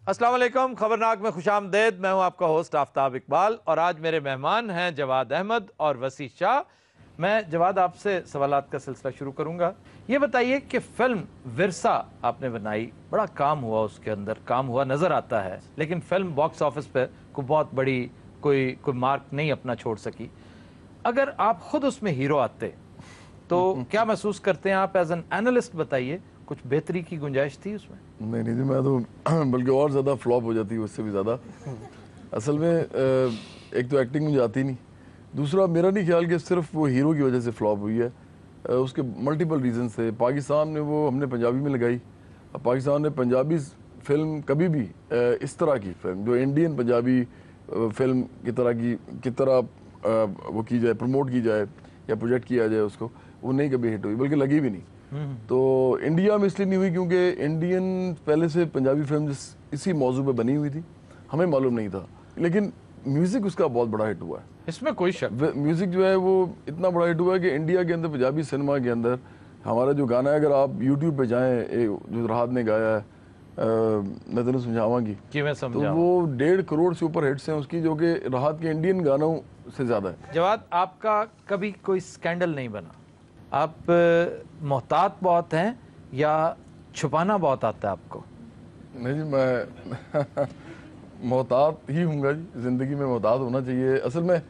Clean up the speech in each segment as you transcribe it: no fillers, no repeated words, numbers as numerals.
अस्सलाम वालेकुम, खबरनाक में खुशामदेद। मैं हूं आपका होस्ट आफ्ताब इकबाल और आज मेरे मेहमान हैं जवाद अहमद और वसी शाह। मैं जवाद आपसे सवालात का सिलसिला शुरू करूंगा। ये बताइए कि फिल्म विरसा आपने बनाई, बड़ा काम हुआ, उसके अंदर काम हुआ नज़र आता है, लेकिन फिल्म बॉक्स ऑफिस पे कोई बहुत बड़ी कोई मार्क नहीं अपना छोड़ सकी। अगर आप खुद उसमें हीरो आते तो क्या महसूस करते हैं आप एज एन एनालिस्ट? बताइए, कुछ बेहतरी की गुंजाइश थी उसमें? नहीं जी, मैं तो बल्कि और ज़्यादा फ्लॉप हो जाती है, उससे भी ज़्यादा। असल में एक तो एक्टिंग मुझे आती नहीं, दूसरा मेरा नहीं ख्याल कि सिर्फ वो हीरो की वजह से फ्लॉप हुई है। उसके मल्टीपल रीजन थे। पाकिस्तान में वो हमने पंजाबी में लगाई। अब पाकिस्तान ने पंजाबी फिल्म कभी भी इस तरह की फिल्म जो इंडियन पंजाबी फिल्म की तरह वो की जाए, प्रमोट की जाए या प्रोजेक्ट किया जाए उसको, वो नहीं कभी हिट हुई, बल्कि लगी भी नहीं। तो इंडिया में इसलिए नहीं हुई क्योंकि इंडियन पहले से पंजाबी फिल्म इसी मौजू पे बनी हुई थी, हमें मालूम नहीं था। लेकिन म्यूज़िक उसका बहुत बड़ा हिट हुआ है, इसमें कोई शक। म्यूज़िक जो है वो इतना बड़ा हिट हुआ है कि इंडिया के अंदर पंजाबी सिनेमा के अंदर हमारा जो गाना है, अगर आप यूट्यूब पे जाएँ, जो राहत ने गाया है, मैं तेन समझावांगी तो वो 1.5 करोड़ से ऊपर हिट्स हैं उसकी, जो कि राहत के इंडियन गानों से ज़्यादा है। जवाद, आपका कभी कोई स्कैंडल नहीं बना? आप मोहतात बहुत हैं या छुपाना बहुत आता है आपको? नहीं जी, मैं मोहतात ही हूँगा जी, ज़िंदगी में मोहतात होना चाहिए। असल में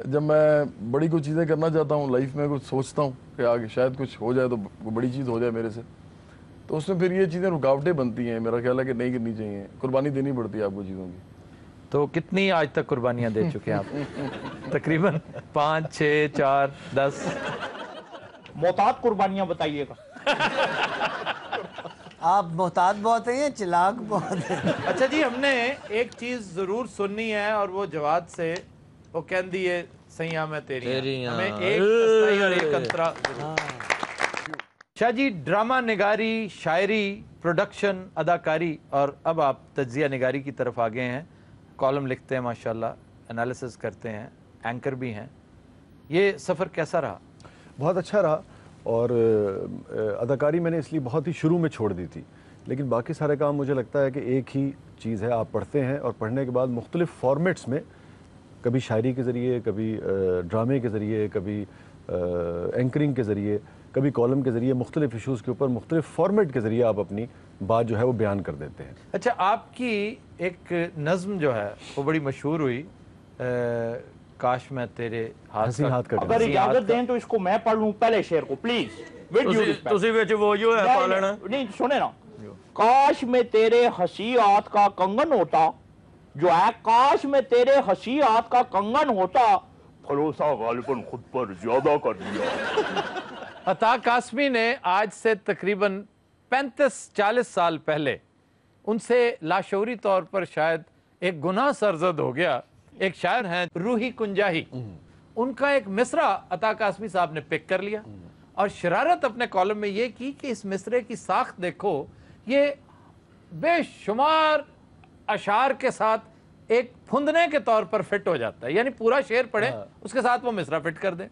जब मैं बड़ी कोई चीज़ें करना चाहता हूँ लाइफ में, कुछ सोचता हूँ कि आगे शायद कुछ हो जाए तो कोई बड़ी चीज़ हो जाए मेरे से, तो उसमें फिर ये चीज़ें रुकावटें बनती हैं। मेरा ख्याल है कि नहीं करनी चाहिए, कुर्बानी देनी पड़ती है आपको चीज़ों की। तो कितनी आज तक कुर्बानियाँ दे चुके हैं आप? तकरीबन 5, 6, 4, 10 मोहतात कुर्बानियां बताइएगा। आप मोहतात बहुत हैं या चिलाक बहुत हैं? अच्छा जी, हमने एक चीज जरूर सुननी है और वो जवाद से, वो कहती है सैया मैं तेरी, हमें एक सही और एक अंतरा। शाह जी, ड्रामा निगारी, शायरी, प्रोडक्शन, अदाकारी और अब आप तज्जिया निगारी की तरफ आ गए हैं। कॉलम लिखते हैं माशाल्लाह, एनालिसिस करते हैं, एंकर भी हैं। ये सफ़र कैसा रहा? बहुत अच्छा रहा। और अदाकारी मैंने इसलिए बहुत ही शुरू में छोड़ दी थी, लेकिन बाकी सारे काम मुझे लगता है कि एक ही चीज़ है, आप पढ़ते हैं और पढ़ने के बाद मुख्तलिफ़ फॉर्मेट्स में, कभी शायरी के ज़रिए, कभी ड्रामे के ज़रिए, कभी एंकरिंग के ज़रिए, कभी कॉलम के ज़रिए, मुख्तलिफ़ इशूज़ के ऊपर मुख्तलिफ़ फॉर्मेट के ज़रिए आप अपनी बात जो है वो बयान कर देते हैं। अच्छा, आपकी एक नज़्म जो है वो बड़ी मशहूर हुई, काश मैं तेरे हंसी हाथ का। अगर इजाजत दें तो इसको मैं पढ़ लूं पहले शेर को, प्लीज। नहीं सुने ना, काश में तेरे हंसी हाथ का कंगन होता, जो है काश में तेरे हंसी हाथ का कंगन होता, भरोसा गालिबन खुद पर ज्यादा कर दिया। अता कासमी ने आज से तकरीबन 35-40 साल पहले उनसे लाशौरी तौर पर शायद एक गुनाह सरजद हो गया। एक शायर हैं रूही कुंजाही, उनका एक मिसरा अता कासमी साहब ने पिक कर लिया और शरारत अपने कॉलम में ये की कि इस मिसरे की साख्त देखो, ये बेशुमार अशार के साथ एक फुंदने के तौर पर फिट हो जाता है। यानी पूरा शेर पढ़े, उसके साथ वो मिसरा फिट कर दें,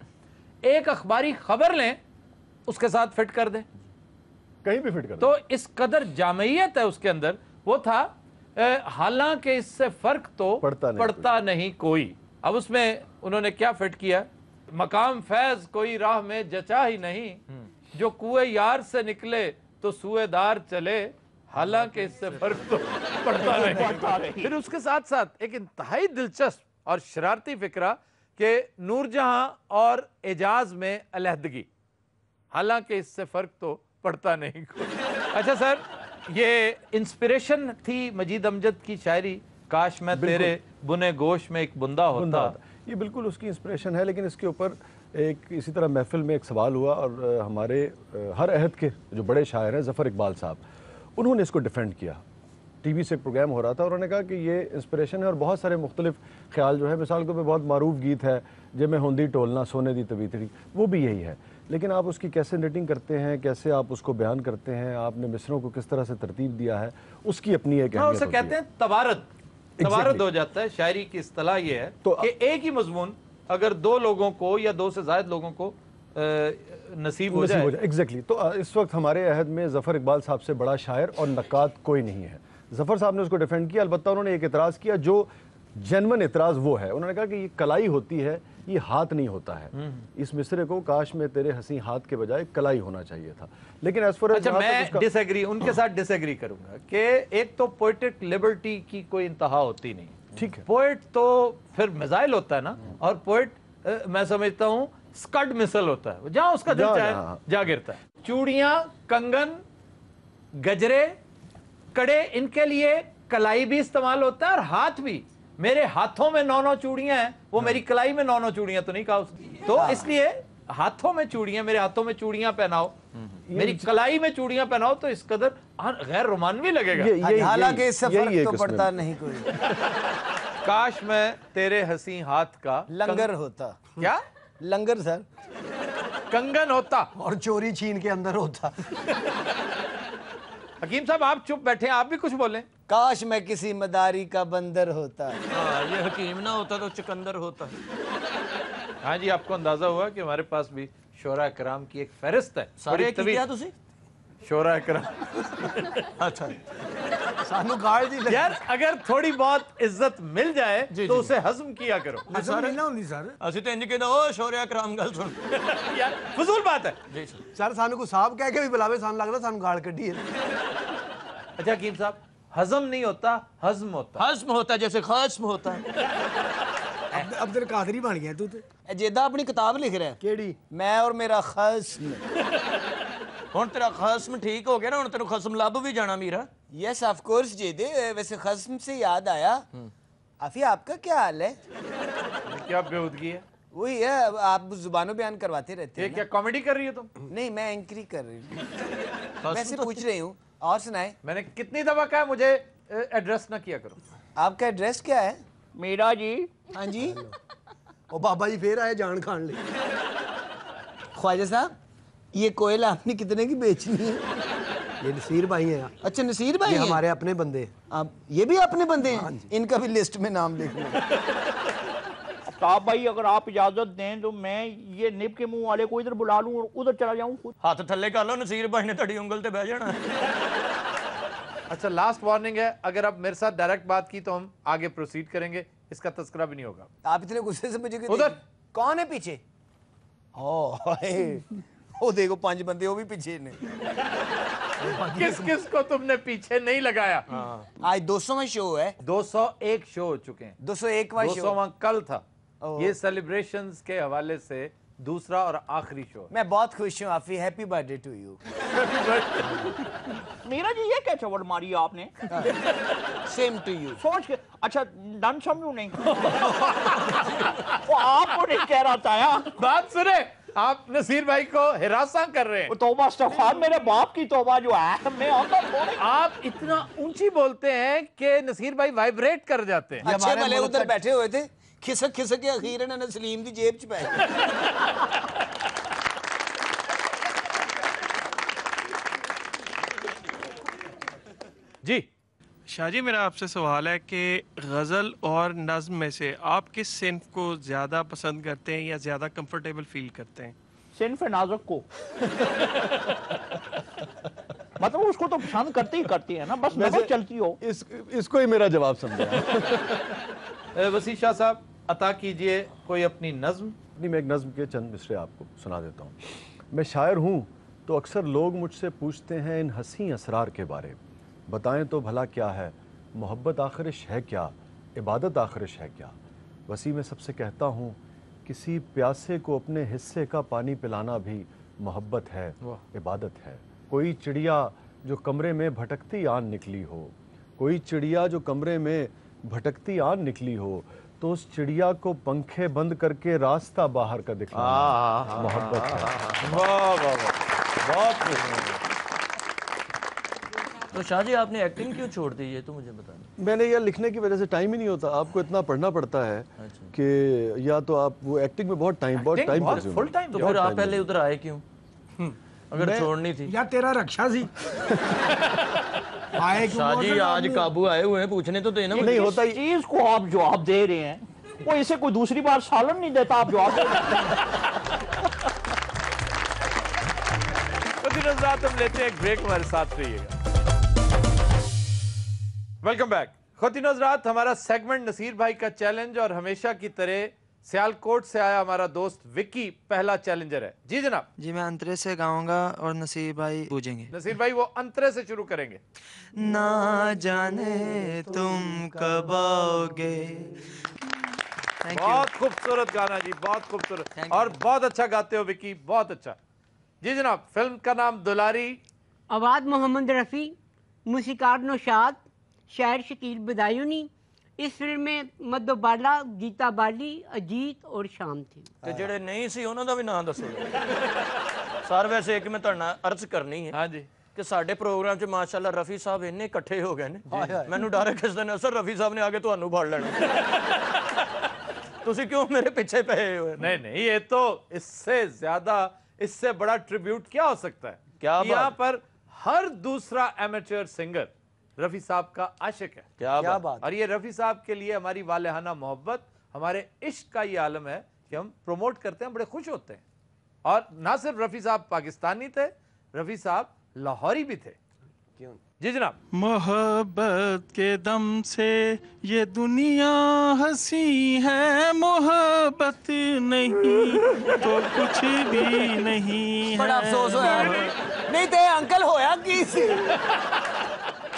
एक अखबारी खबर लें, उसके साथ फिट कर दें, कहीं भी फिट कर। तो इस कदर जामयत है उसके अंदर। वो था हालांकि इससे फर्क तो पड़ता नहीं कोई। अब उसमें उन्होंने क्या फिट किया? मकाम फैज कोई राह में जचा ही नहीं, जो कुएं यार से निकले तो सुएदार चले, हालांकि इससे फर्क तो पड़ता नहीं। फिर उसके साथ साथ एक इंतहाई दिलचस्प और शरारती फिक्रा कि नूरजहां और एजाज में अलहदगी, हालांकि इससे फर्क तो पड़ता नहीं कोई। अच्छा सर, ये इंस्पिरेशन थी मजीद अमजद की शायरी, काश मैं तेरे बुने गोश में एक बुंदा होता। ये बिल्कुल उसकी इंस्पिरेशन है, लेकिन इसके ऊपर एक इसी तरह महफिल में एक सवाल हुआ और हमारे हर अहद के जो बड़े शायर हैं ज़फ़र इकबाल साहब, उन्होंने इसको डिफेंड किया। टीवी से एक प्रोग्राम हो रहा था, उन्होंने कहा कि ये इंस्पिरेशन है और बहुत सारे मुख्तलिफ ख्याल जो है, मिसाल के तौर पर बहुत मारूफ गीत है जे मैं होंदी टोलना सोने दी तबीतड़ी, वो भी यही है। लेकिन आप उसकी कैसे नेटिंग करते हैं, कैसे आप उसको बयान करते हैं, आपने मिसरों को किस तरह से तरतीब दिया है, उसकी अपनी एक उसे कहते हैं तवारद हो जाता है। शायरी की इस्तिलाह ये है तो कि एक ही मजमून अगर 2 लोगों को या 2 से ज़ायद लोगों को नसीब हो जाए। एग्जैक्टली। तो इस वक्त हमारे अहद में ज़फ़र इकबाल साहब से बड़ा शायर और नक्काद कोई नहीं है। जफर साहब ने उसको डिफेंड किया, अलबत्ता उन्होंने एक एतराज़ किया जो जेन्युइन एतराज़ वो है, उन्होंने कहा कि ये कलाई होती है, ये हाथ नहीं होता है। इस मिसरे को काश में तेरे हंसी हाथ के बजाय कलाई होना चाहिए था। लेकिन एज फॉर अच्छा, मैं डिसएग्री, उनके साथ डिसएग्री करूंगा कि एक तो पोएटिक लिबर्टी की कोई इंतहा होती नहीं, ठीक है, पोएट तो फिर मिसाइल होता है ना, और पोएट मैं समझता हूं स्कड मिसल होता है, जहां उसका दिल चाहे जा गिरता है। चूड़ियां, कंगन, गजरे, कड़े, इनके लिए कलाई भी इस्तेमाल होता है और हाथ भी। मेरे हाथों में 9 चूड़ियां हैं, वो मेरी कलाई में 9 चूड़ियां तो नहीं कहा उसने। तो इसलिए हाथों में चूड़ियां, मेरे हाथों में चूड़ियां पहनाओ, मेरी कलाई में चूड़ियां पहनाओ, तो इस कदर गैर रोमानवी लगेगा। हालांकि इससे फर्क तो पड़ता नहीं कोई। काश मैं तेरे हंसी हाथ का लंगर होता। क्या लंगर सर, कंगन होता और चोरी छीन के अंदर होता। हकीम साहब आप चुप बैठे हैं, आप भी कुछ बोलें। काश मैं किसी मदारी का बंदर होता। ये हकीम ना होता तो चुकंदर होता। हाँ जी, आपको अंदाजा हुआ कि हमारे पास भी शोरा कराम की एक फहरिस्त है। सारे की क्या तुसी? शोरा कराम। अच्छा, सानू गाल दी लगी। यार अगर थोड़ी बहुत इज्जत मिल जाए तो उसे हजम किया करो। हजम नहीं ना होंदी सर। असि तो इंज कहदा ओ शौर्या कराम गल सुन। यार फजूल बात है। जी सर। सर सानू को साहब कह के भी बुलावे, सानू लगदा सानू गाल कड्डी है। अच्छा हकीम साहब, हजम नहीं होता, हजम होता। हजम होता जैसे खस्म होता है। अब्दुल कादरी बन गया तू तो। जेदा अपनी किताब लिख रहा है केड़ी? मैं और मेरा खस्म। हुन तेरा खस्म ठीक हो गया ना, हुन तेरे खस्म लब भी जाना मीरा। यस ऑफ कोर्स जेदे। वैसे खस्म से याद आया, आफी आपका क्या हाल है? क्या बेहूदगी है? वही है, आप जुबानों बयान करवाते रहते ये हैं क्या कॉमेडी कर रही हो तुम? नहीं, मैं एंकरी कर रही हूँ। वैसे पूछ रही हूँ, और सुनाए। मैंने कितनी दफा कहा मुझे एड्रेस ना किया करो। आपका एड्रेस क्या है? मीरा जी। हाँ जी। ओ बाबा जी फिर आए जान खान ले। ख्वाजा साहब, ये कोयल आपने कितने की बेचनी है? ये नसीर भाई हैं। अच्छा, नसीर भाई ये हैं? हमारे अपने बंदे हैं। आप ये भी अपने बंदे हैं? इनका भी लिस्ट में नाम लिख लो। आफ्ताब भाई अगर आप इजाजत दें तो मैं ये निब के मुंह वाले को इधर बुला लूं और उधर चला जाऊं खुद। हाथ थल्ले कर लो, नसीर भाई ने तड़ी उंगल ते बह जाना। अच्छा लास्ट वार्निंग है, अगर आप मेरे साथ डायरेक्ट बात की तो हम आगे प्रोसीड करेंगे, इसका तस्करा भी नहीं होगा। आप इतने गुस्से से मुझे क्यों उधर। देख- कौन है पीछे? ओ देखो 5 बंदे वो भी पीछे ने। किस किस को तुमने पीछे नहीं लगाया? आज 200वां शो है। 201 शो हो चुके हैं। 201वां शो। 200वां कल था। ओह। ये सेलिब्रेशंस के हवाले से दूसरा और आखिरी शो। मैं बहुत खुश हूँ आफी, happy birthday to you. Meera ji ये क्या चवड़ मारी आपने? Same to you. सोच के अच्छा डन समझू नहीं। वो आपको नहीं कह रहा था यार। बात सुने, आप नसीर भाई को हिरासा कर रहे हैं। तौबा इस्तग़फ़ार, मेरे बाप की तौबा जो है, मैं आता थोड़ी। आप इतना ऊंची बोलते हैं कि नसीर भाई वाइब्रेट कर जाते हैं। अच्छे भले उधर बैठे हुए थे, खिसक खिसक के अखीर ने सलीम की जेब च पै गए। जी शाह जी, मेरा आपसे सवाल है कि गज़ल और नज़्म में से आप किस सिन्फ को ज़्यादा पसंद करते हैं या ज़्यादा कंफर्टेबल फील करते हैं? सिन्फ नाजुक को। मतलब उसको तो पसंद करती है ना, बस नजर चलती हो। इसको ही मेरा जवाब समझा। वसी शाह साहब अता कीजिए कोई अपनी नज्म। नहीं, मैं एक नज़्म के चंद मिसरे आपको सुना देता हूँ। मैं शायर हूँ तो अक्सर लोग मुझसे पूछते हैं इन हंसी असरार के बारे। बताएं तो भला क्या है, मोहब्बत आखिरिश है क्या, इबादत आखिरिश है क्या। वसी मैं सबसे कहता हूँ, किसी प्यासे को अपने हिस्से का पानी पिलाना भी मोहब्बत है, इबादत है। कोई चिड़िया जो कमरे में भटकती आन निकली हो, कोई चिड़िया जो कमरे में भटकती आन निकली हो, तो उस चिड़िया को पंखे बंद करके रास्ता बाहर का दिखलाना मोहब्बत है। वाह वाह वाह, बहुत तो शाह जी आपने एक्टिंग क्यों छोड़ दी, ये तो मुझे बताना। मैंने यह लिखने की वजह से टाइम ही नहीं होता, आपको इतना पढ़ना पड़ता है कि या तो आप वो एक्टिंग में बहुत टाइम फुल टाइम। तो फिर आप पहले उधर आए क्यों, अगर छोड़नी थी? या तेरा रक्षा सी आए क्यों? शाह जी आज काबू आए हुए हैं, पूछने तो देना। नहीं होता इस चीज को आप जवाब दे रहे हैं, वो इसे कोई दूसरी बार सालन नहीं देता, आप जवाब दे रहे हैं। हम लेते हैं एक ब्रेक, हमारे साथ रहिएगा। Welcome back. ख़ुवातीन हज़रात, हमारा सेगमेंट नसीर भाई का चैलेंज, और हमेशा की तरह सियालकोट से आया हमारा दोस्त विक्की पहला चैलेंजर है। जी जनाब। जी मैं अंतरे से गाऊंगा और नसीर भाई पूछेंगे। नसीर भाई वो अंतरे से शुरू करेंगे। ना जाने तुम कब आओगे। बहुत खूबसूरत गाना जी, बहुत खूबसूरत, और बहुत अच्छा गाते हो विक्की, बहुत अच्छा। जी जनाब, फिल्म का नाम दुलारी। आवाज़ मोहम्मद रफ़ी, मूसीकार नौशाद, शायर शकील बदायूनी। इस फिल्म में मधुबाला, गीता बाली, अजीत और शाम थी। ਤੇ ਜਿਹੜੇ ਨਹੀਂ ਸੀ ਉਹਨਾਂ ਦਾ ਵੀ ਨਾਮ ਦੱਸੋ ਸਰ। ਵੈਸੇ ਇੱਕ ਮੈਂ ਤੁਹਾਡੇ ਨਾਲ ਅਰਜ਼ ਕਰਨੀ ਹੈ। ਹਾਂਜੀ। ਕਿ ਸਾਡੇ ਪ੍ਰੋਗਰਾਮ 'ਚ ਮਾਸ਼ਾਅੱਲਾ ਰਫੀ ਸਾਹਿਬ ਇੰਨੇ ਇਕੱਠੇ ਹੋ ਗਏ ਨੇ, ਮੈਨੂੰ ਡਰ ਹੈ ਕਿਸ ਦਿਨ ਅਸਰ ਰਫੀ ਸਾਹਿਬ ਨੇ ਆ ਕੇ ਤੁਹਾਨੂੰ ਫੜ ਲੈਣਾ। ਤੁਸੀਂ ਕਿਉਂ ਮੇਰੇ ਪਿੱਛੇ ਪਏ ਹੋ? नहीं नहीं, ये तो इससे ज्यादा, इससे बड़ा ट्रिब्यूट क्या हो सकता है? क्या बात? यहाँ पर हर दूसरा एमेच्योर सिंगर रफी साहब का आशिक है। क्या बात? और ये रफी साहब के लिए हमारी वालेहाना मोहब्बत, हमारे इश्क का ये आलम है कि हम प्रमोट करते हैं, बड़े खुश होते हैं। और ना सिर्फ रफी साहब पाकिस्तानी थे, रफी साहब लाहौरी भी थे। क्यों? जी जनाब। मोहब्बत के दम से ये दुनिया हंसी है, मोहब्बत नहीं तो कुछ भी नहीं है। बड़ा अफसोस होया नहीं ते अंकल होया की सी?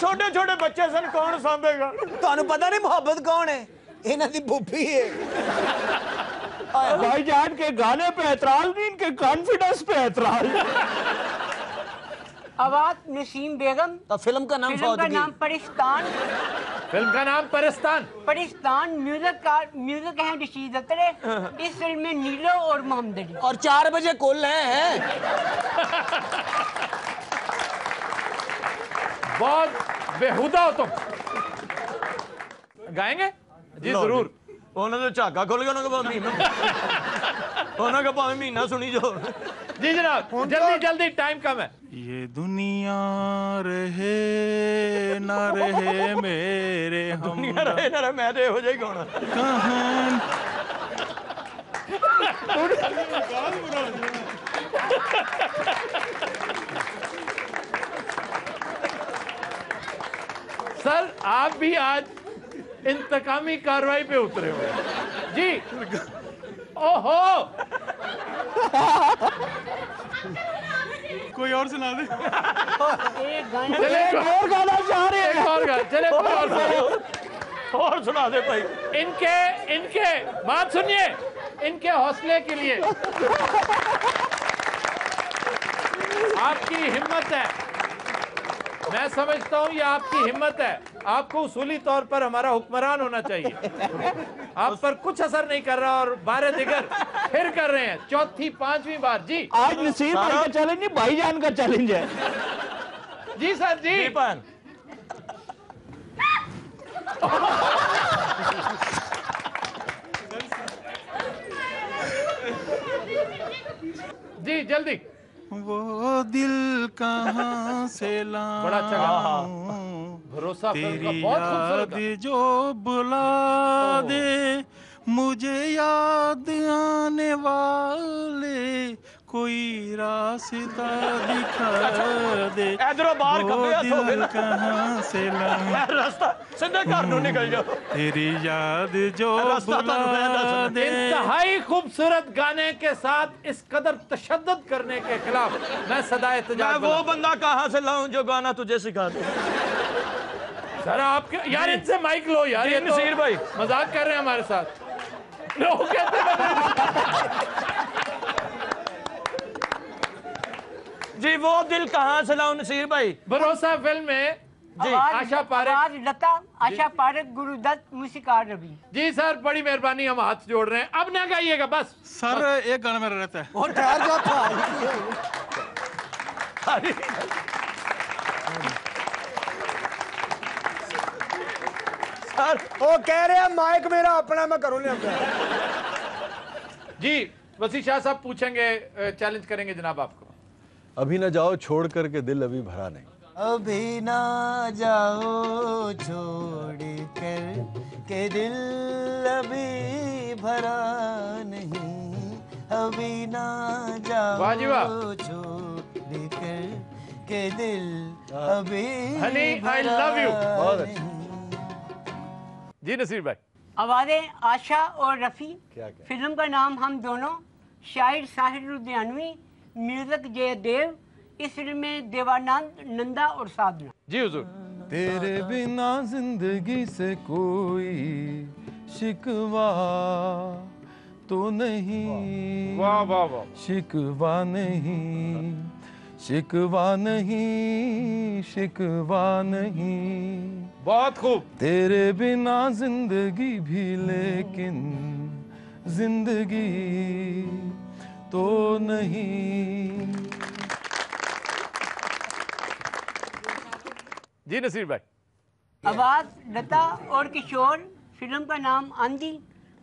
ਛੋਟੇ ਛੋਟੇ ਬੱਚੇ ਸਨ, ਕੌਣ ਸਾਂਭੇਗਾ? ਤੁਹਾਨੂੰ ਪਤਾ ਨਹੀਂ ਮੁਹੱਬਤ ਕੌਣ ਹੈ? ਇਹਨਾਂ ਦੀ ਭੁੱਪੀ है। भाईजान के गाने पे एतराज नहीं, इनके कॉन्फिडेंस पे एतराज। आवाज़ नसीम बेगम। तो फिल्म का नाम फिल्म का नाम परिस्तान। फिल्म का नाम परिस्तान। परिस्तान। म्यूजिक है रशीद अतरे। इस फिल्म में नीलो और मोहम्मद अली। और 4 बजे कुल है। बहुत बेहुदा हो तुम। गाएंगे जी? जरूर। ਉਹਨਾਂ ਦਾ ਝਾਕਾ ਖੁੱਲ ਗਿਆ, ਉਹਨਾਂ ਦਾ ਮਹੀਨਾ, ਉਹਨਾਂ ਦਾ ਭਾਵੇਂ ਮਹੀਨਾ ਸੁਣੀ ਜਾਓ। जी जनाब, जल्दी जल्दी, टाइम कम है। ये दुनिया रहे ना रहे मेरे हम ਦੁਨੀਆ ਰਹੇ ਨਾ ਰਹੇ, ਮੈਂ ਤੇ ਇਹੋ ਜਿਹਾ ਹੀ ਗਾਉਣਾ। सर आप भी आज इंतकामी कार्रवाई पे उतरे हो जी। ओहो, कोई और सुना दे। एक और गाना चाह रहे हैं, एक और गाना, चले कोई और सुना दे भाई। इनके बात सुनिए, इनके हौसले के लिए आपकी हिम्मत है, मैं समझता हूं ये आपकी हिम्मत है। आपको उसूली तौर पर हमारा हुक्मरान होना चाहिए। आप पर कुछ असर नहीं कर रहा और बारे दिगर फिर कर रहे हैं, चौथी 5वीं बार। जी आज नसीब भाई का चैलेंज नहीं, भाईजान का चैलेंज है। जी सर जी। जी जल्दी। वो दिल कहाँ से लाऊं, बड़ा अच्छा गाना, भरोसा तेरी बहुत खूबसूरत याद जो बुला दे, मुझे याद आने वाले कोई रास्ता दिखा दे। इधरों बाहर वो दिल कहाँ से लाऊं, रास्ता सीधे घर नूं निकल जाओ। तेरी याद जो बुला दे। इंतहाई खूबसूरत गाने के साथ इस कदर तशद्दुद करने के खिलाफ मैं सदा एहतजाज। मैं वो बंदा कहाँ से लाऊं जो गाना तुझे सिखा दे। सर आपके यार इनसे माइक लो यार, ये तो नसीर भाई मजाक कर रहे हैं हमारे साथ। लोग जी वो दिल कहाँ से लाऊं नसीर भाई। भरोसा फिल्म में जी आशा पारेख, आवाज लता, आशा पारेख, गुरुदत्त, मूसीकार रवि। जी सर बड़ी मेहरबानी, हम हाथ जोड़ रहे हैं, अब ना गाइएगा बस। सर एक गाना मेरा रहता है। और ठहर जा था। सर वो कह रहे हैं माइक मेरा अपना, मैं करूँ नहीं। जी वसी शाह साहब पूछेंगे, चैलेंज करेंगे जनाब आपको। अभी न जाओ छोड़ कर के दिल अभी भरा नहीं। अभी ना जाओ छोड़ कर के दिल अभी भरा नहीं, अभी ना वाह जी वाह। जाओ छोड़ कर के दिल अभी हनी आई लव यू। बहुत अच्छा। जी नसीर भाई। आवाज़ें आशा और रफ़ी, फिल्म का नाम हम दोनों, शायर साहिर लुधियानवी, म्यूजिक जयदेव, इस फिल्म में देवानंद, नंदा और साधना। जी हुजूर। तेरे बिना जिंदगी से कोई शिकवा तो नहीं, वाह वाह वाह, शिकवा नहीं, शिकवा नहीं, शिकवा नहीं, बहुत खूब। तेरे बिना जिंदगी भी लेकिन जिंदगी तो नहीं। जी नसीर भाई। आवाज़ लता और किशोर, फिल्म का नाम आंधी,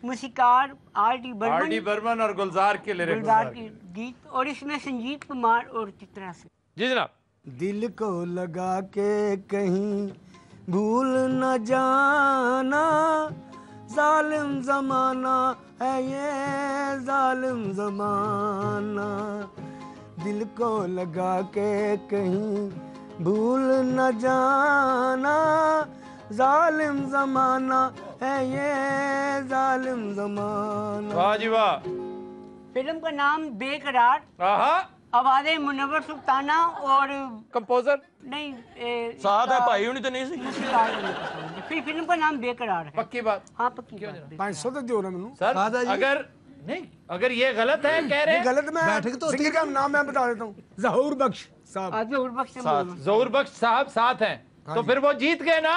मूसीकार R.D. बर्मन और गुलजार के लिरिक्स। गुलजार के गीत, और इसमें संजीव कुमार और चित्रा सिंह। जी जनाब। दिल को लगा के कहीं भूल न जाना, जालिम जमाना है ये, जालिम जमाना, दिल को लगा के कहीं भूल न जाना, जालिम जमाना है ये, जालिम जमाना। वाह जी वाह। फिल्म का नाम बेकरार, आवाज़ें मुनव्वर सुल्ताना और कंपोजर नहीं साथ है भाई उन्हीं तो नहीं सी। फिर फिल्म का नाम बेकरार है। पक्की बात। हाँ पक्की बात। 500 तो दो ना मैनू सर अगर नहीं, अगर ये गलत है कह रहे हैं, गलत मैं सिंगर का नाम मैं बता देता हूँ, ज़हूर बख्श साहब। ज़हूर बख्श साहब साथ हैं, तो फिर वो जीत गए ना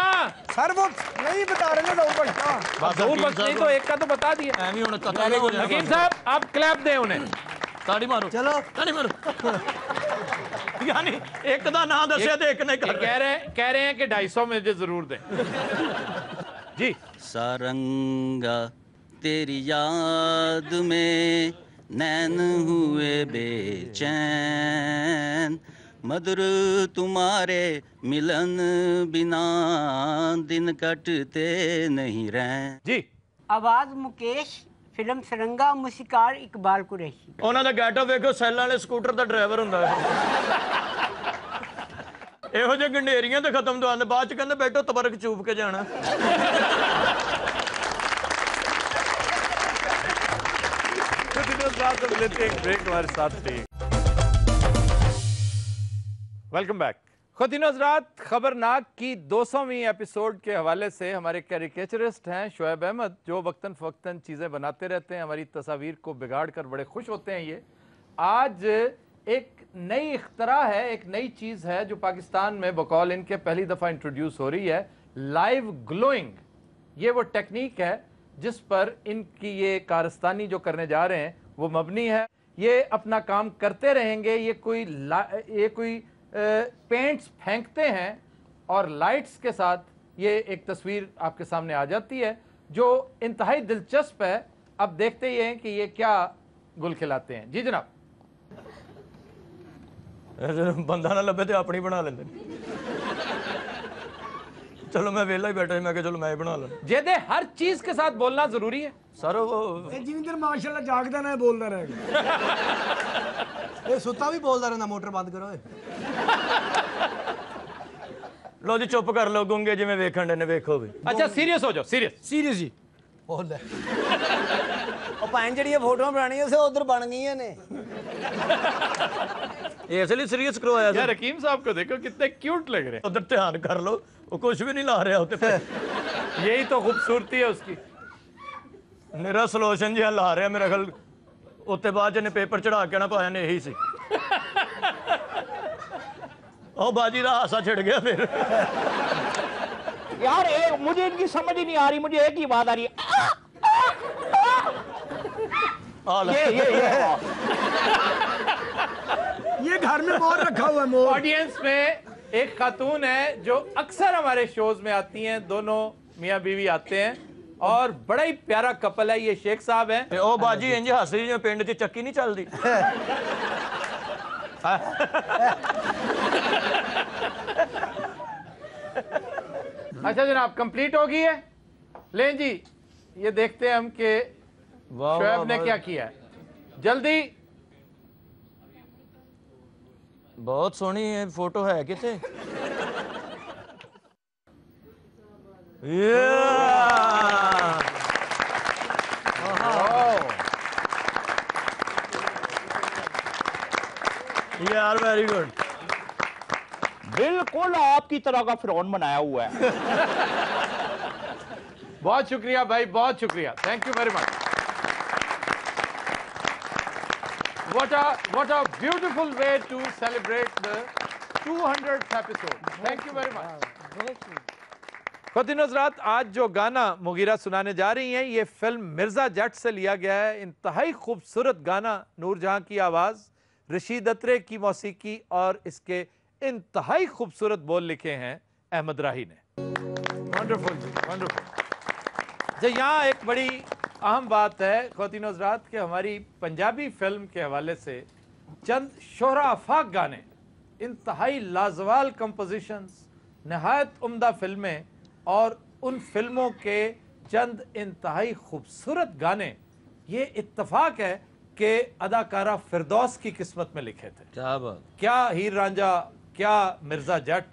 सर। वो नहीं बता रहे ना ज़हूर बख्श का। ज़हूर बख्श नहीं तो एक का तो बता दिया। हकीम साहब आप क्लैप दें उन्हें, ताड़ी मारो, चलो ताड़ी मारो। यानी एक दा नाम दसिया तो एक ने कह रहे हैं कि 250 मुझे जरूर दें। जी। सारंगा तेरी याद में नैन हुए बेचैन, मधुर तुम्हारे मिलन बिना दिन कटते नहीं रहे। जी। आवाज मुकेश, फिल्म सरंगा, मूसीकार इकबाल कुरैशी। ਉਹਨਾਂ ਦਾ ਗੈਟਅਪ ਵੇਖੋ, ਸੈਲਾਂ ਵਾਲੇ ਸਕੂਟਰ ਦਾ ਡਰਾਈਵਰ ਹੁੰਦਾ ਹੈ। ਇਹੋ ਜਿਹੇ ਗੰਡੇਰੀਆਂ ਤੇ ਖਤਮ ਦਵਾਉਂਦੇ, ਬਾਅਦ ਚ ਕਹਿੰਦੇ ਬੈਠੋ ਤਬਰਕ ਚੂਪ ਕੇ ਜਾਣਾ। Welcome back. ख़ुद हज़रात, खबरनाक की 200वीं एपिसोड के हवाले से हमारे कैरिकेचरिस्ट हैं शोएब अहमद, जो वक्तन फ़वक्तन चीज़ें बनाते रहते हैं, हमारी तस्वीर को बिगाड़ कर बड़े खुश होते हैं। ये आज एक नई इख्तरा है, एक नई चीज़ है जो पाकिस्तान में बकौल इनके पहली दफ़ा इंट्रोड्यूस हो रही है, लाइव ग्लोइंग। ये वो टेक्निक है जिस पर इनकी ये कारस्तानी जो करने जा रहे हैं वो मबनी है। ये अपना काम करते रहेंगे। ये कोई पेंट्स फेंकते हैं और लाइट्स के साथ ये एक तस्वीर आपके सामने आ जाती है जो इंतहाई दिलचस्प है। अब देखते ही हैं कि ये क्या गुल खिलाते हैं। जी जनाब। बंदा ना लभे तो अपनी बना लेंगे। चलो मैं वेला ही बैठा, मैं चलो मैं ही बना ला। जेदे हर चीज के साथ बोलना जरूरी है सर। वो जिन्नी माशाल्लाह जागदा ना बोलदा रहेगा। ये सुता भी बोलदा रहना, मोटर बंद करो। लो जी चुप कर लो, गूंगे जिवें वेखण दे ने, वेखो भी। अच्छा सीरियस हो जाओ, सीरियस जी बोल ले। ਉਹ ਭਾਂ ਜਿਹੜੀਆਂ ਫੋਟੋਆਂ ਬਣਾਣੀਆਂ ਸੀ ਉਧਰ ਬਣ ਗਈਆਂ ਨੇ। ये इसलिए सीरियस करवाया यार। हकीम साहब को देखो कितने क्यूट लग रहे हैं। उधर ध्यान कर लो, वो कुछ भी नहीं ला रहा होते। यही तो खूबसूरती है उसकी। मेरा सलोशन जिहा ला रहा मेरा ख्याल, उत्ते बाद ने पेपर चढ़ा के ना पाया ने यही सी। ओ बाजी का हासा छिड़ गया फिर। यार मुझे इनकी समझ ही नहीं आ रही, मुझे एक ही बात आ रही है। ये घर में मोर रखा हुआ है, मोर। ऑडियंस में एक खातून है जो अक्सर हमारे शोज में आती हैं, दोनों मियाँ बीवी आते हैं और बड़ा ही प्यारा कपल है। ये शेख साहब हैं। ओ बाजी इंज हस रही जिवें पिंड च चक्की नहीं चलती। अच्छा जनाब, कंप्लीट हो गई है। लें जी, ये देखते हैं हम कि शोएब ने क्या किया है। जल्दी। बहुत सोहनी फोटो है किते। यार वेरी गुड, बिल्कुल आपकी तरह का फिरौन बनाया हुआ है। बहुत शुक्रिया भाई, बहुत शुक्रिया, thank you very much. What a beautiful way to celebrate the 200th episode. Thank you very much. ख़वातीन हज़रात, आज जो गाना मुगीरा सुनाने जा रही हैं ये फिल्म मिर्ज़ा जट से लिया गया है। इंतहाई खूबसूरत गाना, नूरजहां की आवाज़, रशीद अत्रे की मौसीकी और इसके इंतहाई खूबसूरत बोल लिखे हैं अहमद राही ने। वंडरफुल जी, वंडरफुल। यहाँ एक बड़ी अहम बात है ख़वातीन हज़रात कि हमारी पंजाबी फिल्म के हवाले से चंद शोहरा आफाक गाने, इंतहाई लाजवाल कंपोजिशंस, नहायत उम्दा फिल्में और उन फिल्मों के चंद इंतहाई खूबसूरत गाने, ये इत्तफाक है कि अदाकारा फिरदौस की किस्मत में लिखे थे। क्या बात, क्या हीर रांझा, क्या मिर्ज़ा जट,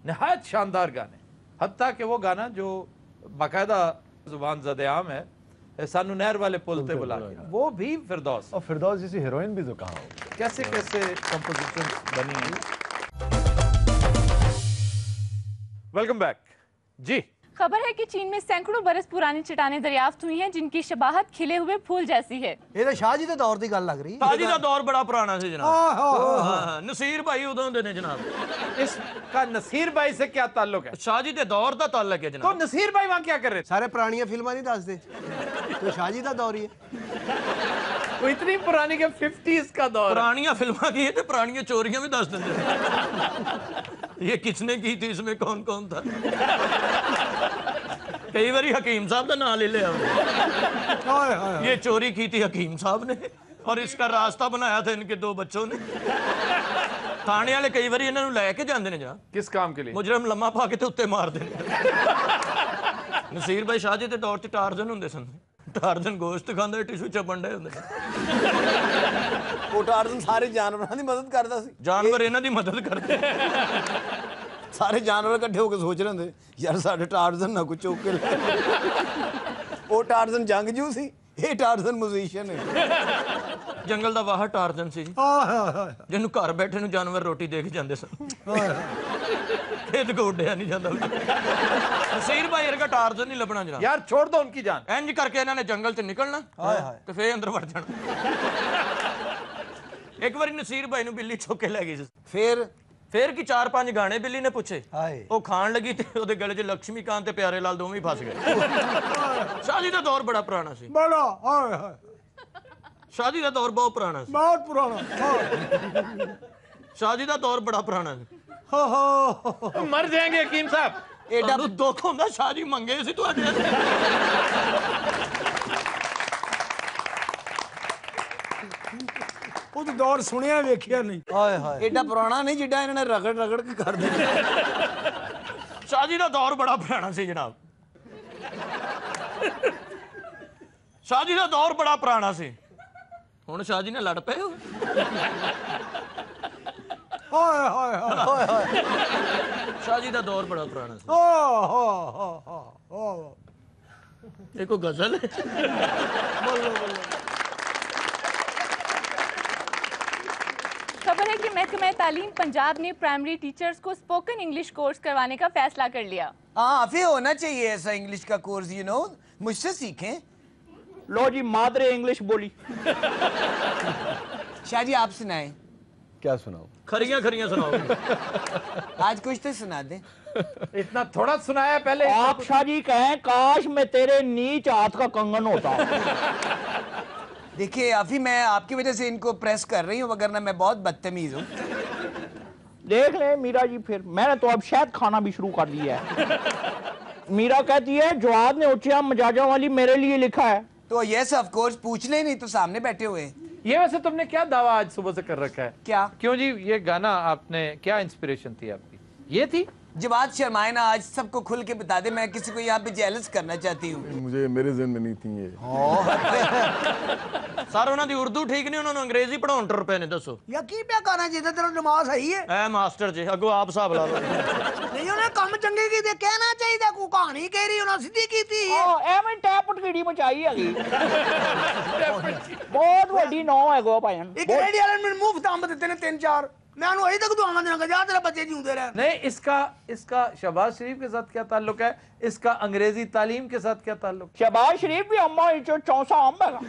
नहायत शानदार गाने। हत्ता कि वो गाना जो बाकायदा जुबान ज़द-ए-आम है, सानू नहर वाले पुल ते बुला के, वो भी फिरदौस। और फिरदौस जैसी हीरोइन भी तो कहाँ हो, कैसे कैसे कंपोजिशंस बनी हैं। वेलकम बैक जी। खबर है कि चीन में सैकड़ों बरस पुरानी चट्टानें दरियाफ्त हुई हैं जिनकी शबाहत खिले हुए फूल जैसी है। ये तो शाह जी के दौर की गल लग रही है। शाह जी का दौर बड़ा पुराना सी जनाब, नसीर भाई उदों दे ने जनाब। इसका नसीर भाई से क्या ताल्लुक है? शाह जी के दौर का ताल्लुक है जनाब। तो नसीर भाई वहाँ क्या कर रहे थे? सारे पुरानियां फिल्मां नहीं दसदे, तो शाह जी का दौर ही है। वो इतनी पुरानी के 50s का दौर। पुरानियां फिल्मां की है तो पुरानियां चोरियां भी दस देंगे। ये किसने की थी, इसमें कौन कौन था। कई बार हकीम साहब का नाम ले लिया, ये चोरी की थी हकीम साहब ने और इसका रास्ता बनाया था इनके दो बच्चों ने। थाने वाले कई बार इन्होंने लैके जाते हैं जहाँ। किस काम के लिए? मुजरम लम्मा पा के उत्ते मार देने। नसीर भाई शाह जी के दौर च टार्जन होंगे सन, टार्जन गोश्त खांदा, टिशू चबन डे होंगे। वो टार्जन सारे जानवरों की मदद करता सी। जानवर इन्हां दी मदद करते। सारे जानवर इकट्ठे होकर सोच रहे होंगे यार साडे टार्जन ना कुछ चुक के ले। वो टार्जन जंगजू सी, ये टार्जन म्यूजिशियन है। जंगल दा वाह टार्जन सी जी, जिन्हों घर बैठे नु जानवर रोटी दे के जांदे सन। खेत को उड्डिया नहीं जाता। नसीर भाई वर्गा टार्जन नहीं लभना जनाब। यार छोड़ दो उनकी जान। इंज करके इन्होंने जंगल च निकलना तो फिर अंदर वड़ जाना। एक बार नसीर भाई नु बिल्ली चुक के ले गई। फिर की 4-5 गाने बिल्ली ने पूछे, वो खान लगी ते ओदे गले च लक्ष्मीकांत ते प्यारे लाल दोवें फस गए। शाह जी दा दौर बड़ा पुराना सी। बड़ा हाय हाय, शाह जी दा दौर बहुत पुराना सी, बहुत पुराना। शाह जी दा दौर बड़ा पुराना सी। मर जाएंगे हकीम साहब। एडा दुख होंदा शाह जी मंगे सी तुहाडे। वो तो दौर सुनिया वेखिया नहीं। हाय हाय, एडा पुराना नहीं जिड्डा इन्होंने रगड़ रगड़ के कर दिया। शाह जी दा दौर बड़ा पुराना सी जनाब। शाह जी दा दौर बड़ा पुराना सी। हुण शाह जी ने लड़ पे हो। हाय हाय हाय हाय, शाह जी दा दौर बड़ा पुराना सी। ये कोई गजल है? खबर है कि महकमा तालीम पंजाब ने प्राइमरी टीचर्स को स्पोकन इंग्लिश कोर्स करवाने का फैसला कर लिया। हाँ, फिर होना चाहिए ऐसा इंग्लिश का कोर्स, यू नो, मुझसे सीखें। लो जी, मादरे इंग्लिश बोली। शाह जी आप सुनाएं। क्या सुनाऊं? खरियां खरियां सुनाओ। आज कुछ तो सुना दे। इतना थोड़ा सुनाया पहले। आप शाह जी कहें काश मैं तेरे नीच हाथ का कंगन होता। देखिए अभी मैं आपकी वजह से इनको प्रेस कर रही हूँ, वगरना मैं बहुत बदतमीज हूँ। देख ले मीरा जी, फिर मैंने तो अब शायद खाना भी शुरू कर दिया है। मीरा कहती है जवाद ने उच्चिया मजाजा वाली मेरे लिए लिखा है। तो यस ऑफ कोर्स, पूछने ही नहीं तो सामने बैठे हुए। ये वैसे तुमने क्या दावा आज सुबह से कर रखा है? क्या? क्यों जी, ये गाना आपने क्या इंस्पिरेशन थी आपकी? ये थी जवाद शर्माए ना, आज सबको खुल के बता दे, मैं किसी को यहाँ पे जेलस करना चाहती हूँ। मुझे मेरे ज़हन में नहीं थी ये। सर उन्हों की उर्दू ठीक नहीं, उन्होंने अंग्रेजी पढ़ाउण टुर पे ने, दसो या की पे करना चाहिए, तेरा दिमाग सही है। ए मास्टर जी अगो आप हिसाब ला लो। नहीं उन्हें काम चंगे की दे कहना चाहिए, को कहानी कह रही उन्हें सीधी की थी। ਐਵੇਂ ਟੈਪ ਟਕੀੜੀ ਮਚਾਈ ਹੈਗੀ ਬਹੁਤ ਵੱਡੀ ਨੌ ਹੈਗੋ ਭਾਈਨ एक रेडी वाले ने मुफ्त अंब देते ने 3-4, मैं उन्हें वही तक दुआना देना जा तेरा बच्चे जीते रहे। नहीं, इसका शहबाज शरीफ के साथ क्या ताल्लुक है, इसका अंग्रेजी तालीम के साथ क्या ताल्लुक? शहबाज शरीफ भी अम्मा इचो चौसा अंब हैगा।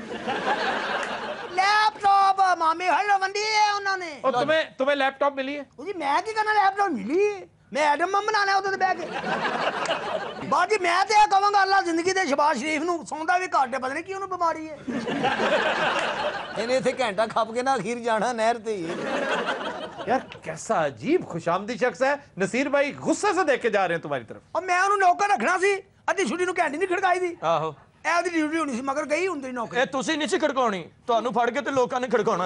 लैपटॉप मामी हलवंदी है उन्होंने। और तुम्हें लैपटॉप मिली है? जी मैं की करना, लैपटॉप मिली है, मैं एडम बनाना उधर बैठ के। बाकी मैं तो यह कहूँगा अल्लाह जिंदगी दे शहबाज शरीफ नूं सौंदा भी घट है, पता नहीं क्यों बीमारी है। इन्हें इतने घंटा खप के ना अखीर जाना नहर ते ही। यार कैसा अजीब खुशामदी शख्स है। नसीर भाई गुस्से से देख के जा रहे हैं तुम्हारी तरफ। और मैं उन्हें नौकर रखना सी, अद्धी छुट्टी नूं घंटी नहीं खड़काई दी। आहो ਇਹ ਉਹਦੀ ਡਿਊਟੀ ਹੋਣੀ ਸੀ, ਮਗਰ ਗਈ ਹੁੰਦੀ ਨੌਕਰੀ। ਇਹ ਤੁਸੀਂ ਨਹੀਂ ਸੀ ਖੜਕਾਉਣੀ, ਤੁਹਾਨੂੰ ਫੜ ਕੇ ਤੇ ਲੋਕਾਂ ਨੇ ਖੜਕਾਉਣਾ।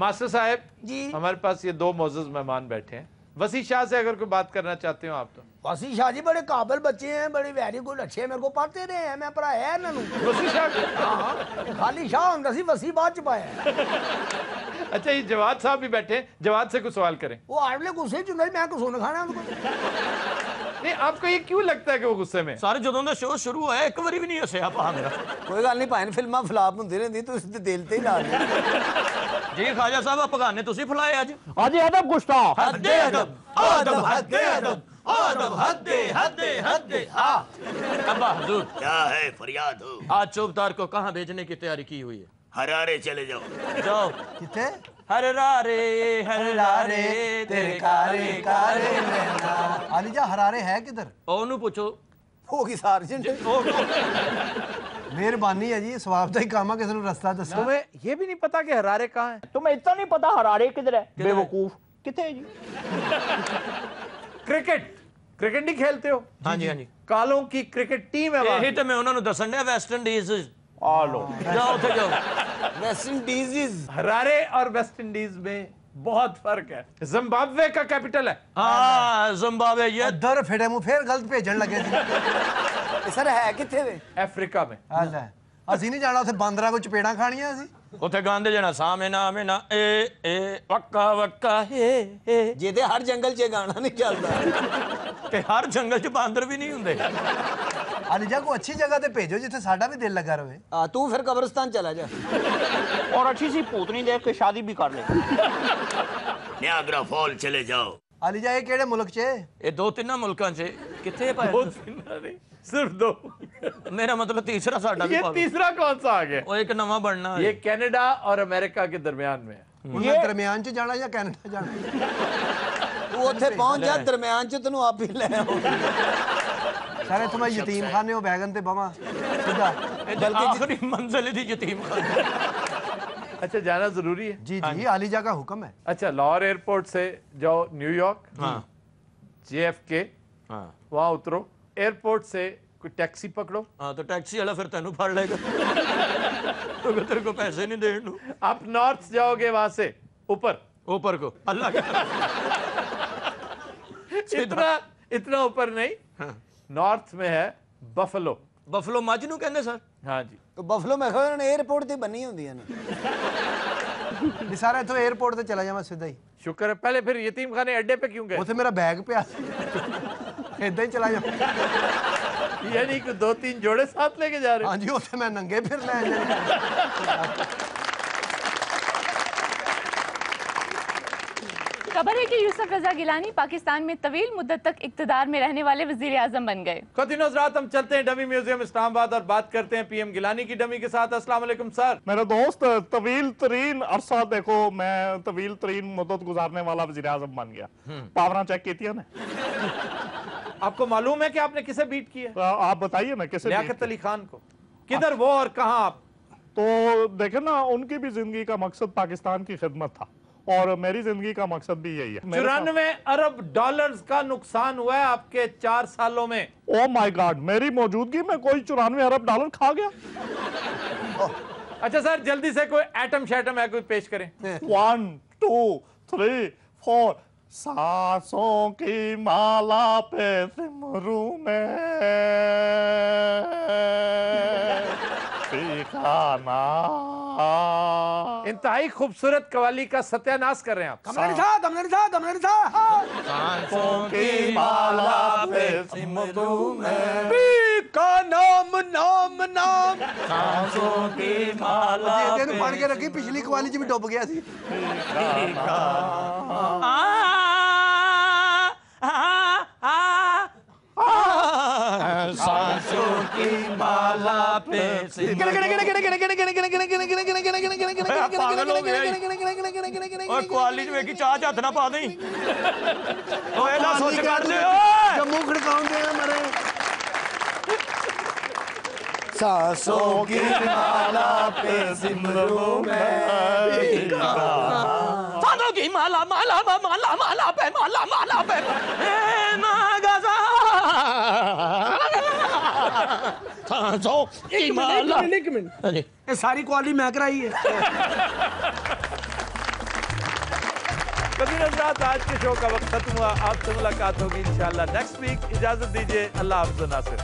मास्टर साहब जी, हमारे पास ये 2 मोअज़्ज़ज़ मेहमान बैठे हैं। वसी शाह से अगर कोई बात करना चाहते हो आप तो। वसी शाह जी बड़े काबिल बच्चे हैं, बड़े वेरी गुड, अच्छे, मेरे को पढ़ते रहे हैं, मैं पढ़ाया है इन्होंने। वसी शाह हाँ, खाली शाह होंदा सी, वसी बाद च पाया। अच्छा ये जवाद साहब भी बैठे हैं, जवाद से कुछ सवाल करें। वो आड़ले गुस्से च हुंदा, मैं कुछ सुन खाना उनको। नहीं आपको ये क्यों लगता है कि वो गुस्से में? सारे ਜਦੋਂ ਦਾ ਸ਼ੋਅ ਸ਼ੁਰੂ ਹੋਇਆ ਇੱਕ ਵਾਰੀ ਵੀ ਨਹੀਂ ਹੱਸਿਆ ਭਾ ਮੇਰਾ। ਕੋਈ ਗੱਲ ਨਹੀਂ ਭਾਈ, ਫਿਲਮਾਂ ਫਲਾਪ ਹੁੰਦੀ ਰਹਿੰਦੀ, ਤੁਸੀਂ ਤੇ ਦਿਲ ਤੇ ਹੀ ਲਾ ਲਿਆ। ਜੀ ਖਾਜਾ ਸਾਹਿਬ ਅਫਗਾਨੇ ਤੁਸੀਂ ਫਲਾਏ ਅੱਜ। ਅੱਜ ਅਦਬ ਗੁਸਤਾਖ हद्दे अदब आदब हद्दे अदब आदब हद्दे हद्दे हद्दे। हाँ अब्बा हुजूर क्या है फरियाद हो? आज चौबतार को कहाँ भेजने की तैयारी की हुई है? हरारे चले जाओ। जाओ किथे? हर रारे तेरे कारे कारे नैना। अली जा हरारे है किधर? ਉਹਨੂੰ ਪੁੱਛੋ। ਹੋ ਗਈ ਸਾਰਜੈਂਟ। मेहरबानी है जी, स्वाब का ही काम है, किसी ने रास्ता दसो। तुम्हें ये भी नहीं पता कि हरारे कहाँ है? तुम्हें इतना नहीं पता हरारे किधर है? बेवकूफ किथे है जी? क्रिकेट नहीं खेलते हो? हाँ जी हाँ जी। कालों की क्रिकेट टीम है वहाँ। यही तो मैं उन्होंने दसन दिया, वेस्ट इंडीज। आ लो जाओ उठे जाओ। वेस्ट इंडीज हरारे और वेस्ट इंडीज में बहुत फर्क है। जिम्बाब्वे का कैपिटल है। हाँ जिम्बाब्वे। ये दर फिटे मुंह फिर गलत भेजन लगे सर है किथे वे? अफ्रीका में। ਅਸੀਂ ਨਹੀਂ ਜਾਣਾ ਉੱਥੇ ਬਾਂਦਰਾਂ ਕੋ ਚਪੇੜਾਂ ਖਾਣੀਆਂ ਅਸੀਂ। ਉੱਥੇ ਗਾਂਦੇ ਜਣਾ ਸਾਮੇ ਨਾ ਮੇ ਨਾ ਏ ਵक्का वक्का हे ਜਿਹਦੇ ਹਰ ਜੰਗਲ 'ਚ ਗਾਣਾ ਨਹੀਂ ਚੱਲਦਾ ਤੇ ਹਰ ਜੰਗਲ 'ਚ ਬਾਂਦਰ ਵੀ ਨਹੀਂ ਹੁੰਦੇ। ਅਲੀਜਾ को अच्छी जगह ਤੇ ਭੇਜੋ ਜਿੱਥੇ ਸਾਡਾ ਵੀ ਦਿਲ ਲੱਗਾ ਰਹੇ। ਤੂੰ ਫਿਰ ਕਬਰਸਤਾਨ ਚਲਾ ਜਾ और अच्छी सी पूतनी देख के शादी भी कर ले। नियाग्रा फॉल चले जाओ। ਅਲੀਜਾ ਇਹ ਕਿਹੜੇ ਮੁਲਕ 'ਚ? ਇਹ 2-3 ਮੁਲਕਾਂ 'ਚ ਕਿੱਥੇ ਪਾਇਆ? 2-3 नहीं सिर्फ 2। मेरा मतलब तीसरा साडा भी ये तीसरा कौन सा आ गया? वो एक नवा बनना है। ये कनाडा और अमेरिका के दरमियान में है। ਉਹਨਾਂ ਦਰਮਿਆਨ 'ਚ ਜਾਣਾ ਜਾਂ ਕੈਨੇਡਾ ਜਾਣਾ? ਤੂੰ ਉੱਥੇ ਪਹੁੰਚ ਜਾ, ਦਰਮਿਆਨ 'ਚ ਤੈਨੂੰ ਆਪ ਹੀ ਲੈ ਆਉਂ। ਸਾਰੇ ਤੁਮ ਯਤੀਮ ਖਾਨੇ ਹੋ ਬੈਗਨ ਤੇ ਬਵਾ ਸਿੱਧਾ। आखिरी मंजिल दी यतीम खाना। अच्छा जाना जरूरी है? जी जी अलीजा का हुक्म है। अच्छा लाहौर एयरपोर्ट से जाओ न्यूयॉर्क। हाँ। JFK। हाँ। वहाँ उतरो, एयरपोर्ट से कोई टैक्सी पकड़ो। हाँ तो टैक्सी वाला फिर तेनू फड़ लेगा तो तेरे को पैसे नहीं देने। आप नॉर्थ जाओगे, वहां से ऊपर को अल्लाह इतना ऊपर नहीं। हाँ। नॉर्थ में है बफलो। बफलो मज नू कहंदे सर। हाँ जी। तो बफलो मैं खबर ने एयरपोर्ट ते बनी ਹੁੰਦੀਆਂ ਨੇ। सारा इथों एयरपोर्ट ਤੇ ਚਲਾ ਜਾਵਾਂ ਸਿੱਧਾ ਹੀ। शुक्र है। पहले फिर यतीम खाने अड्डे पे क्यों गए? ਉੱਥੇ ਮੇਰਾ ਬੈਗ ਪਿਆ ਇਦਾਂ ਹੀ ਚਲਾ ਜਾ। यानी कि 2-3 जोड़े साथ लेके जा रहे हो? हाँ जी ਉੱਥੇ मैं नंगे फिर ਲੈ जाने। खबर है कि यूसुफ रजा गिलानी पाकिस्तान में तवील मुद्दत तक इक्तदार में रहने वाले वजीर आजम बन गए। कथिन हज़रात हम चलते हैं डमी म्यूजियम इस्लामाबाद और बात करते हैं PM गिलानी की डमी के साथ। अस्सलाम वालेकुम सर। मेरे दोस्त तवील तरीन अरसा देखो, मैं तवील तरीन मुद्दत गुजारने वाला वज़ीर आज़म बन गया। पावरा चेक की थी ने। आपको मालूम है कि आपने किसे बीट किया? आप बताइए ना किसे? लियाकत अली खान को। किधर वो और कहाँ आप? तो देखे ना, उनकी भी जिंदगी का मकसद पाकिस्तान की खिदमत था और मेरी जिंदगी का मकसद भी यही है। 94 अरब डॉलर्स का नुकसान हुआ है आपके 4 सालों में। ओ माय गॉड, मेरी मौजूदगी में कोई 94 अरब डॉलर खा गया। अच्छा सर जल्दी से कोई एटम शैटम है कोई पेश करें। 1 2 3 4 सांसों की माला पे सिमरू में सीखा ना। इंतहाई खूबसूरत कवाली का सत्यानाश कर रहे हैं आप। कमरे था सांसों की माला पे सिमरू में का नाम नाम नाम सांसों की माला ਇਹਨੂੰ ਫੜ ਕੇ ਰੱਖੀ ਪਿਛਲੀ ਕਵਾਲੀ 'ਚ ਵੀ ਡੁੱਬ ਗਿਆ ਸੀ सांसों की माला पे पागल हो गया और क्वाली च वेखी चाह हथ ना पा दे ओए ना सोच कर दे जम्मू खड़काउंदे मरे सांसों की माला पे सिमरू में सांसों की माला माला माला माला पे सांसों की माला। एक मिनट ये सारी क्वालिटी मैं कराई है। कभी नजरात, आज के शो का वक्त खत्म हुआ। आपसे मुलाकात होगी इंशाल्लाह नेक्स्ट वीक। इजाजत दीजिए, अल्लाह हाफ़िज़ नासिर।